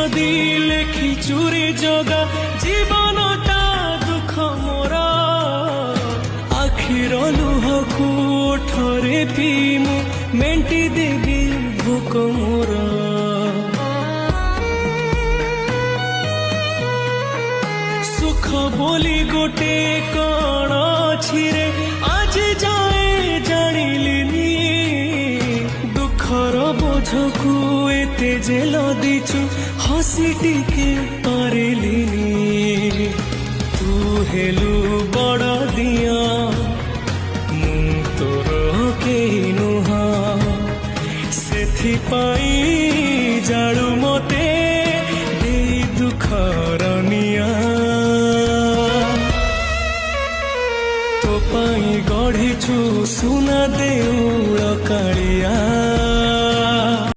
जदि लेखी चूरी जगा जीवनटा दुख मोर आखिर लुहकू ओठरे पीमु मेंटी देवी भोक मोर सुख बोली गोटे कण अछि रे आज जाए जानिलिनी दुखर बोझकू एते जे लदिछु हसी टिके पारिलिनी तू हेलु बड़ दिया मु तोर केही नुहा सेथिपाई जाळु मते देई दुखर निया तो पाई गढ़िछु सुना देउळ कालिया।